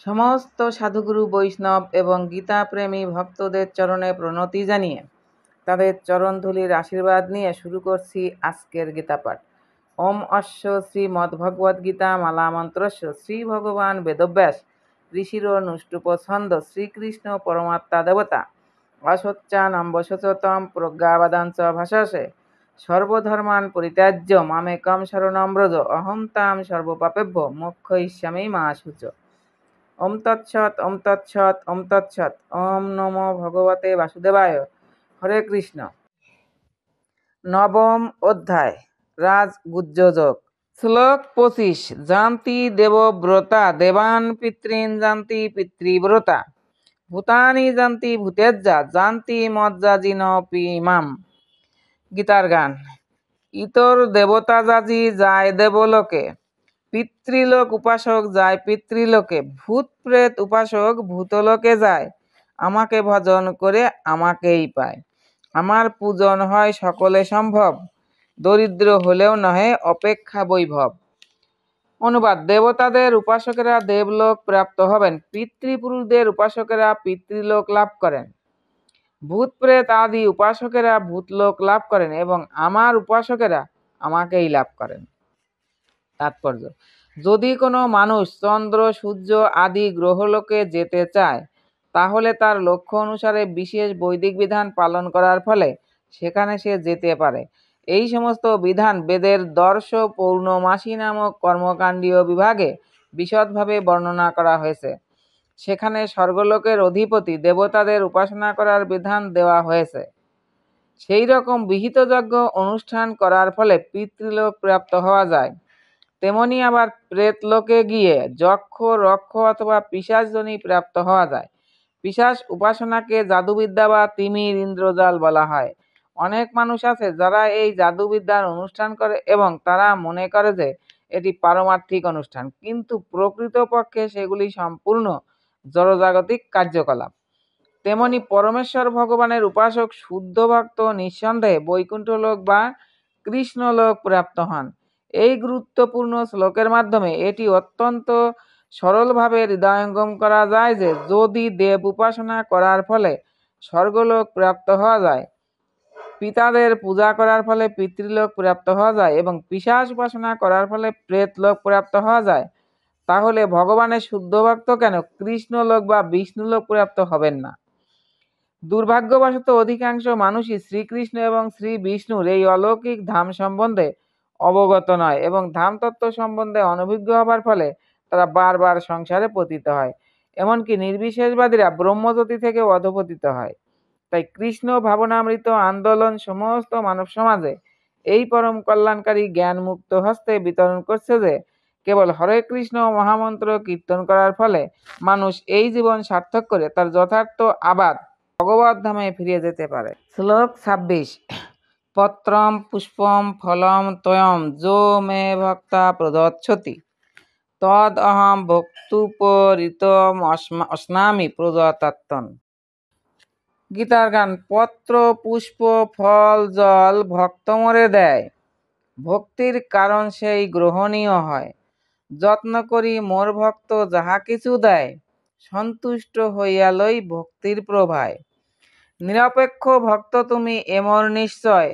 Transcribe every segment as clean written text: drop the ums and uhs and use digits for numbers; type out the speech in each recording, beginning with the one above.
সমস্ত সাধুগুরু বৈষ্ণব এবং গীতাপ্রেমী ভক্তদের চরণে প্রণতি জানিয়ে তাদের চরণধূলির আশীর্বাদ নিয়ে শুরু করছি আজকের গীতাপাঠ। ওম অশ্ব শ্রীমদ্ভগবদ্গীতা মালা মন্ত্রস্য শ্রী ভগবান বেদব্যাস ঋষির নুষ্টুপ ছন্দ শ্রীকৃষ্ণ পরমাত্মা দেবতা অসচ্চানম্বশতম প্রজ্ঞাবাদাঞ্চ ভাষাসে সর্বধর্মান পরিত্যাজ্য মামেকম শরণম ব্রজ অহং তাম সর্বপাপেভ্য মোক্ষয়িষ্যামি মা শুচ। ওম তৎসৎ ওম তৎসৎ ওম তৎসৎ। ওম নমো ভগবতে বাসুদেবায়। হরে কৃষ্ণ। নবম অধ্যায় রাজগুহ্যযোগ। শ্লোক 25। জানতি দেবব্রতা দেবান পিতॄন জানতি পিতৃব্রতা ভূতানি জানতি ভূতেজ্জা জানতি মজ্জাজিনপি মাম। গীতার গান। ইতর দেবতা যাজি যায় দেবলোকে, পিতৃলোক উপাসক যায় পিতৃলোকে, ভূত প্রেত উপাসক ভূতলোকে যায়, আমাকে ভজন করে আমাকেই পায়। আমার পূজন হয় সকলে সম্ভব, দরিদ্র হলেও নহে অপেক্ষা বৈভব। অনুবাদ। দেবতাদের উপাসকেরা দেবলোক প্রাপ্ত হবেন, পিতৃপুরুষদের উপাসকেরা পিতৃলোক লাভ করেন, ভূত প্রেত আদি উপাসকেরা ভূতলোক লাভ করেন এবং আমার উপাসকেরা আমাকেই লাভ করেন। তাৎপর্য। যদি কোনো মানুষ চন্দ্র সূর্য আদি গ্রহলোকে যেতে চায় তাহলে তার লক্ষ্য অনুসারে বিশেষ বৈদিক বিধান পালন করার ফলে সেখানে সে যেতে পারে। এই সমস্ত বিধান বেদের দর্শ পৌর্ণমাসী নামক কর্মকাণ্ডীয় বিভাগে বিশদভাবে বর্ণনা করা হয়েছে। সেখানে স্বর্গলোকের অধিপতি দেবতাদের উপাসনা করার বিধান দেওয়া হয়েছে। সেই রকম বিহিত যজ্ঞ অনুষ্ঠান করার ফলে পিতৃলোক প্রাপ্ত হওয়া যায়। তেমনি আবার প্রেতলোকে গিয়ে যক্ষ রক্ষ অথবা পিশাচজনী প্রাপ্ত হওয়া যায়। পিশাচ উপাসনাকে জাদুবিদ্যা বা তিমির ইন্দ্রজাল বলা হয়। অনেক মানুষ আছে যারা এই জাদুবিদ্যার অনুষ্ঠান করে এবং তারা মনে করে যে এটি পারমার্থিক অনুষ্ঠান, কিন্তু প্রকৃতপক্ষে সেগুলি সম্পূর্ণ জড়জাগতিক কার্যকলাপ। তেমনি পরমেশ্বর ভগবানের উপাসক শুদ্ধ ভক্ত নিঃসন্দেহে বৈকুণ্ঠলোক বা কৃষ্ণলোক প্রাপ্ত হন। এই গুরুত্বপূর্ণ শ্লোকের মাধ্যমে এটি অত্যন্ত সরলভাবে হৃদয়ঙ্গম করা যায় যে যদি দেব উপাসনা করার ফলে স্বর্গলোক প্রাপ্ত হওয়া যায়, পিতাদের পূজা করার ফলে পিতৃলোক প্রাপ্ত হওয়া যায় এবং পিশাচ উপাসনা করার ফলে প্রেতলোক প্রাপ্ত হওয়া যায়, তাহলে ভগবানের শুদ্ধ ভক্ত কেন কৃষ্ণলোক বা বিষ্ণুলোক প্রাপ্ত হবেন না? দুর্ভাগ্যবশত অধিকাংশ মানুষই শ্রীকৃষ্ণ এবং শ্রী বিষ্ণুর এই অলৌকিক ধাম সম্বন্ধে অবগত নয় এবং ধাম তত্ত্ব সম্বন্ধে অনভিজ্ঞ হবার ফলে তারা বারবার সংসারে পতিত হয়। এমনকি নির্বিশেষবাদীরা ব্রহ্মজ্যোতি থেকে অধঃপতিত হয়। তাই কৃষ্ণ ভাবনামৃত আন্দোলন সমস্ত মানব সমাজে এই পরম কল্যাণকারী জ্ঞান মুক্ত হস্তে বিতরণ করছে যে কেবল হরে কৃষ্ণ মহামন্ত্র কীর্তন করার ফলে মানুষ এই জীবন সার্থক করে তার যথার্থ আবাদ ভগবত ধামে ফিরে যেতে পারে। শ্লোক 26। পত্রম পুষ্পম ফলম তয়ম যো মে ভক্তা প্রদচ্ছতি তদ অহম ভক্তুপরিতম অস্নামি প্রদত্তন। গীতার গান। পত্র পুষ্প ফল জল ভক্ত মোরে দেয়, ভক্তির কারণ সেই গ্রহণীয় হয়। যত্ন করি মোর ভক্ত যাহা কিছু দেয়, সন্তুষ্ট হইয়া লই ভক্তির প্রভায়। নিরপেক্ষ ভক্ত তুমি এমর নিশ্চয়,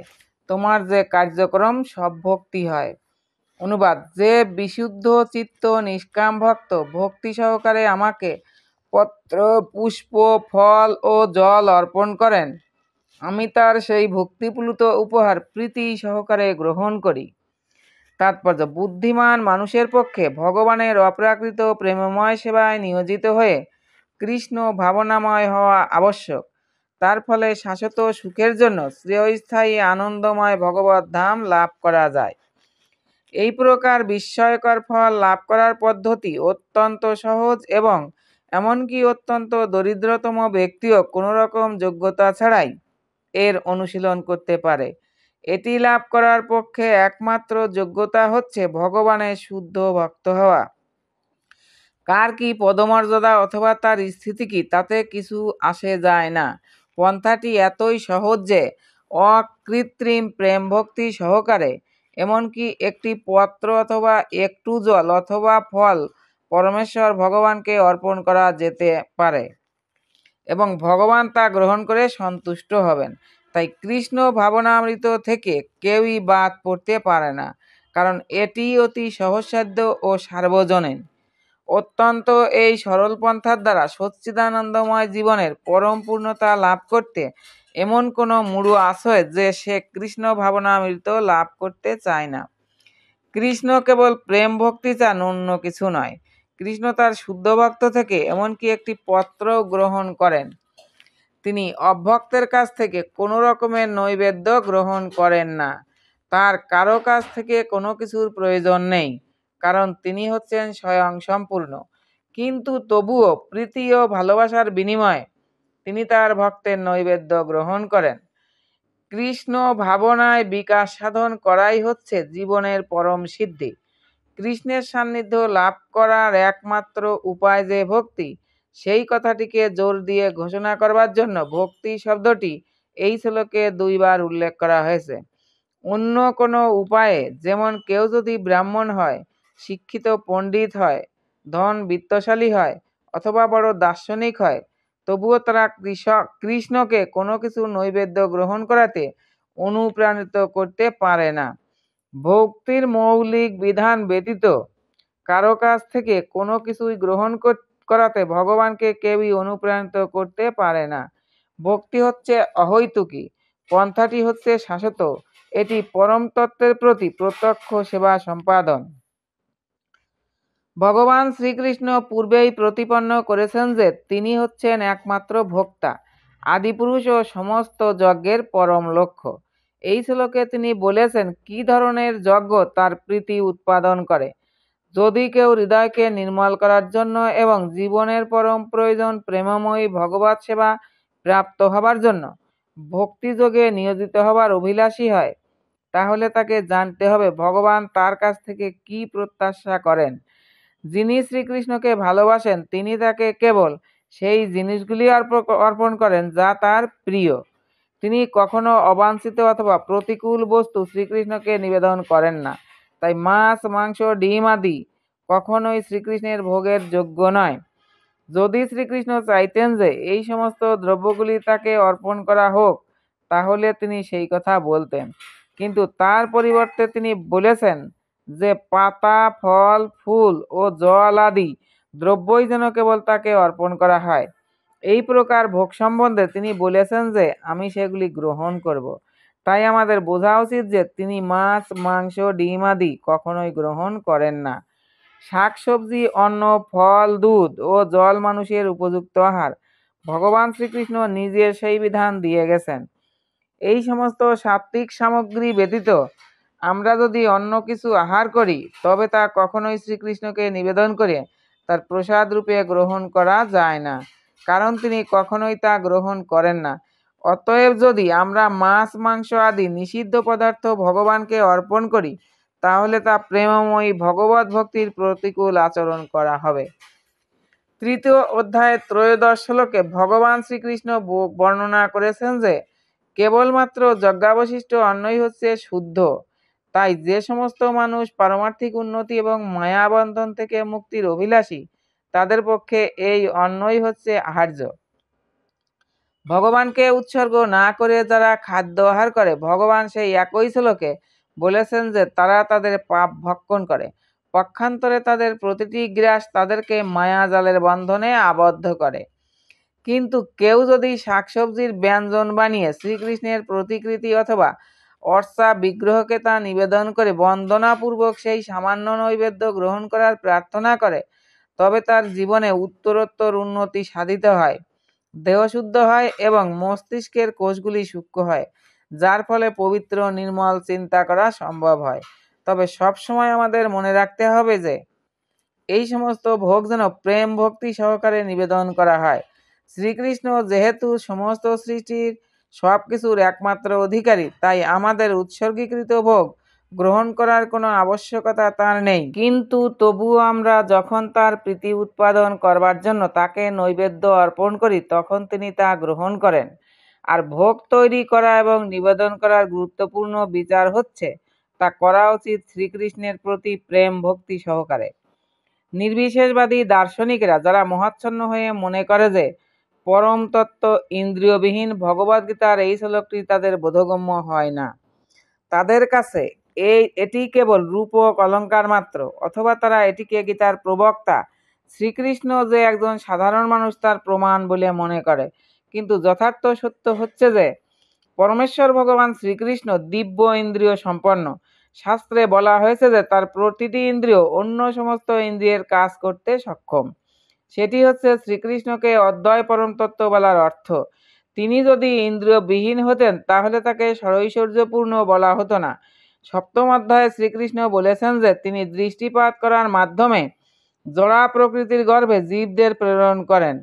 তোমার যে কার্যক্রম সব ভক্তি হয়। অনুবাদ। যে বিশুদ্ধ চিত্ত নিষ্কাম ভক্ত ভক্তি সহকারে আমাকে পত্র পুষ্প ফল ও জল অর্পণ করেন, আমি তার সেই ভক্তিপ্লুত উপহার প্রীতি সহকারে গ্রহণ করি। তাৎপর্য। বুদ্ধিমান মানুষের পক্ষে ভগবানের অপ্রাকৃত প্রেমময় সেবায় নিয়োজিত হয়ে কৃষ্ণ ভাবনাময় হওয়া আবশ্যক। তার ফলে শাশ্বত সুখের জন্য চিরস্থায়ী আনন্দময় ভগবত ধাম লাভ করা যায়। এই প্রকার বিস্ময়কর ফল লাভ করার পদ্ধতি অত্যন্ত সহজ এবং এমনকি অত্যন্ত দরিদ্রতম ব্যক্তিও কোনো রকম যোগ্যতা ছাড়াই এর অনুশীলন করতে পারে। এটি লাভ করার পক্ষে একমাত্র যোগ্যতা হচ্ছে ভগবানের শুদ্ধ ভক্ত হওয়া। কার কি পদমর্যাদা অথবা তার স্থিতি কি তাতে কিছু আসে যায় না। পন্থাটি এতই সহজ যে অকৃত্রিম প্রেম ভক্তি সহকারে এমনকি একটি পত্র অথবা একটু জল অথবা ফল পরমেশ্বর ভগবানকে অর্পণ করা যেতে পারে এবং ভগবান তা গ্রহণ করে সন্তুষ্ট হবেন। তাই কৃষ্ণ ভাবনামৃত থেকে কেউই বাদ পড়তে পারে না, কারণ এটি অতি সহজসাধ্য ও সার্বজনীন। অত্যন্ত এই সরল পন্থার দ্বারা সচ্চিদানন্দময় জীবনের পরম পূর্ণতা লাভ করতে এমন কোনো মূঢ় আছে যে সে কৃষ্ণ ভাবনামৃত লাভ করতে চায় না। কৃষ্ণ কেবল প্রেম ভক্তি চান, অন্য কিছু নয়। কৃষ্ণ তার শুদ্ধ ভক্ত থেকে এমনকি একটি পত্র গ্রহণ করেন। তিনি অভক্তের কাছ থেকে কোনো রকমের নৈবেদ্য গ্রহণ করেন না। তার কারো কাছ থেকে কোনো কিছুর প্রয়োজন নেই, কারণ তিনি হচ্ছেন স্বয়ং সম্পূর্ণ। কিন্তু তবুও প্রীতি ও ভালোবাসার বিনিময়ে তিনি তার ভক্তের নৈবেদ্য গ্রহণ করেন। কৃষ্ণ ভাবনায় বিকাশ সাধন করাই হচ্ছে জীবনের পরম সিদ্ধি। কৃষ্ণের সান্নিধ্য লাভ করার একমাত্র উপায় যে ভক্তি, সেই কথাটিকে জোর দিয়ে ঘোষণা করবার জন্য ভক্তি শব্দটি এই শ্লোকে 2 বার উল্লেখ করা হয়েছে। অন্য কোনো উপায়ে, যেমন কেউ যদি ব্রাহ্মণ হয়, শিক্ষিত পণ্ডিত হয়, ধন বিত্তশালী হয় অথবা বড় দার্শনিক হয়, তবুও তারা কৃষ্ণকে কোনো কিছু নৈবেদ্য গ্রহণ করাতে অনুপ্রাণিত করতে পারে না। ভক্তির মৌলিক বিধান ব্যতীত কারো কাছ থেকে কোনো কিছুই গ্রহণ করাতে ভগবানকে কেউই অনুপ্রাণিত করতে পারে না। ভক্তি হচ্ছে অহৈতুকী, পন্থাটি হচ্ছে শাশ্বত, এটি পরম তত্ত্বের প্রতি প্রত্যক্ষ সেবা সম্পাদন। ভগবান শ্রীকৃষ্ণ পূর্বেই প্রতিপন্ন করেছেন যে তিনি হচ্ছেন একমাত্র ভোক্তা, আদিপুরুষ ও সমস্ত যজ্ঞের পরম লক্ষ্য। এই শ্লোকে তিনি বলেছেন কি ধরনের যজ্ঞ তার প্রীতি উৎপাদন করে। যদি কেউ হৃদয়কে নির্মল করার জন্য এবং জীবনের পরম প্রয়োজন প্রেমময়ী ভগবৎ সেবা প্রাপ্ত হবার জন্য ভক্তিযোগে নিয়োজিত হবার অভিলাষী হয়, তাহলে তাকে জানতে হবে ভগবান তার কাছ থেকে কি প্রত্যাশা করেন। যিনি শ্রীকৃষ্ণকে ভালোবাসেন তিনি তাকে কেবল সেই জিনিসগুলি অর্পণ করেন যা তার প্রিয়। তিনি কখনো অবাঞ্ছিত অথবা প্রতিকূল বস্তু শ্রীকৃষ্ণকে নিবেদন করেন না। তাই মাছ, মাংস, ডিম আদি কখনোই শ্রীকৃষ্ণের ভোগের যোগ্য নয়। যদি শ্রীকৃষ্ণ চাইতেন যে এই সমস্ত দ্রব্যগুলি তাকে অর্পণ করা হোক, তাহলে তিনি সেই কথা বলতেন, কিন্তু তার পরিবর্তে তিনি বলেছেন যে পাতা, ফল, ফুল ও জল আদি দ্রব্যই যেন কেবল তাকে অর্পণ করা হয়। এই প্রকার ভোগ সম্বন্ধে তিনি বলেছেন যে আমি সেগুলি গ্রহণ করব। তাই আমাদের বোঝা উচিত যে তিনি মাছ, মাংস, ডিম আদি কখনোই গ্রহণ করেন না। শাকসবজি, অন্ন, ফল, দুধ ও জল মানুষের উপযুক্ত আহার। ভগবান শ্রীকৃষ্ণ নিজে সেই বিধান দিয়ে গেছেন। এই সমস্ত সাত্ত্বিক সামগ্রী ব্যতীত আমরা যদি অন্য কিছু আহার করি, তবে তা কখনোই শ্রীকৃষ্ণকে নিবেদন করে তার প্রসাদ রূপে গ্রহণ করা যায় না, কারণ তিনি কখনোই তা গ্রহণ করেন না। অতএব যদি আমরা মাছ, মাংস আদি নিষিদ্ধ পদার্থ ভগবানকে অর্পণ করি, তাহলে তা প্রেমময়ী ভগবত ভক্তির প্রতিকূল আচরণ করা হবে। 3য় অধ্যায়ের 13 শ্লোকে ভগবান শ্রীকৃষ্ণ বর্ণনা করেছেন যে কেবলমাত্র যজ্ঞাবশিষ্ট অন্নই হচ্ছে শুদ্ধ। তাই যে সমস্ত মানুষ পারমার্থিক উন্নতি এবং মায়াবন্ধন থেকে মুক্তির অভিলাষী, তাদের পক্ষে এই অন্নই হচ্ছে আহার্য। ভগবানকে উৎসর্গ না করে যারা খাদ্য আহার করে, ভগবান সেই একই শ্লোকে বলেছেন যে তারা তাদের পাপ ভক্ষণ করে। পক্ষান্তরে তাদের প্রতিটি গ্রাস তাদেরকে মায়াজালের বন্ধনে আবদ্ধ করে। কিন্তু কেউ যদি শাকসবজির ব্যঞ্জন বানিয়ে শ্রীকৃষ্ণের প্রতিকৃতি অথবা অর্চা বিগ্রহকে তা নিবেদন করে বন্দনাপূর্বক সেই সামান্য নৈবেদ্য গ্রহণ করার প্রার্থনা করে, তবে তার জীবনে উত্তরোত্তর উন্নতি সাধিত হয়, দেহ শুদ্ধ হয় এবং মস্তিষ্কের কোষগুলি সূক্ষ্ম হয়, যার ফলে পবিত্র নির্মল চিন্তা করা সম্ভব হয়। তবে সবসময় আমাদের মনে রাখতে হবে যে এই সমস্ত ভোগ যেন প্রেম ভক্তি সহকারে নিবেদন করা হয়। শ্রীকৃষ্ণ যেহেতু সমস্ত সৃষ্টির সবকিছুর একমাত্র অধিকারী, তাই আমাদের উৎসর্গীকৃত ভোগ গ্রহণ করার কোনো আবশ্যকতা তার নেই। কিন্তু তবুও আমরা যখন তার প্রীতি উৎপাদন করবার জন্য তাকে নৈবেদ্য অর্পণ করি, তখন তিনি তা গ্রহণ করেন। আর ভোগ তৈরি করা এবং নিবেদন করার গুরুত্বপূর্ণ বিচার হচ্ছে তা করা উচিত শ্রীকৃষ্ণের প্রতি প্রেম ভক্তি সহকারে। নির্বিশেষবাদী দার্শনিকেরা যারা মোহাচ্ছন্ন হয়ে মনে করে যে পরম তত্ত্ব ইন্দ্রিয়বিহীন ভগবদ্গীতার এই শ্লোকটি তাদের বোধগম্য হয় না, তাদের কাছে এটি কেবল রূপক অলঙ্কার মাত্র, অথবা তারা এটিকে গীতার প্রবক্তা শ্রীকৃষ্ণ যে একজন সাধারণ মানুষ তার প্রমাণ বলে মনে করে। কিন্তু যথার্থ সত্য হচ্ছে যে পরমেশ্বর ভগবান শ্রীকৃষ্ণ দিব্য ইন্দ্রিয় সম্পন্ন। শাস্ত্রে বলা হয়েছে যে তার প্রতিটি ইন্দ্রিয় অন্য সমস্ত ইন্দ্রিয়ের কাজ করতে সক্ষম। সেটি হচ্ছে শ্রীকৃষ্ণকে অদ্বয় পরম তত্ত্ব বলার অর্থ। তিনি যদি ইন্দ্রিয়বিহীন হতেন তাহলে তাকে ষড়ৈশ্বর্যপূর্ণ বলা হতো না। সপ্তম অধ্যায়ে শ্রীকৃষ্ণ বলেছেন যে তিনি দৃষ্টিপাত করার মাধ্যমে জড়া প্রকৃতির গর্ভে জীবদের প্রেরণ করেন।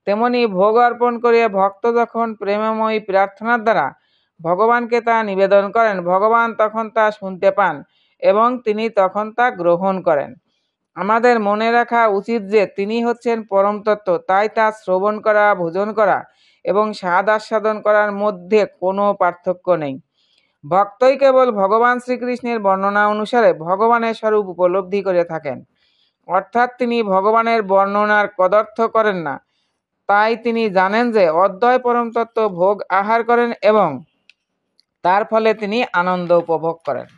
তেমনি ভোগ অর্পণ করে ভক্ত যখন প্রেমময়ী প্রার্থনার দ্বারা ভগবানকে তা নিবেদন করেন, ভগবান তখন তা শুনতে পান এবং তিনি তখন তা গ্রহণ করেন। আমাদের মনে রাখা উচিত যে তিনি হচ্ছেন পরম তত্ত্ব, তাই তা শ্রবণ করা, ভোজন করা এবং স্বাদ আস্বাদন করার মধ্যে কোনো পার্থক্য নেই। ভক্তই কেবল ভগবান শ্রীকৃষ্ণের বর্ণনা অনুসারে ভগবানের স্বরূপ উপলব্ধি করে থাকেন, অর্থাৎ তিনি ভগবানের বর্ণনার কদর্থ করেন না। তাই তিনি জানেন যে অদ্বয় পরম তত্ত্ব ভোগ আহার করেন এবং তার ফলে তিনি আনন্দ উপভোগ করেন।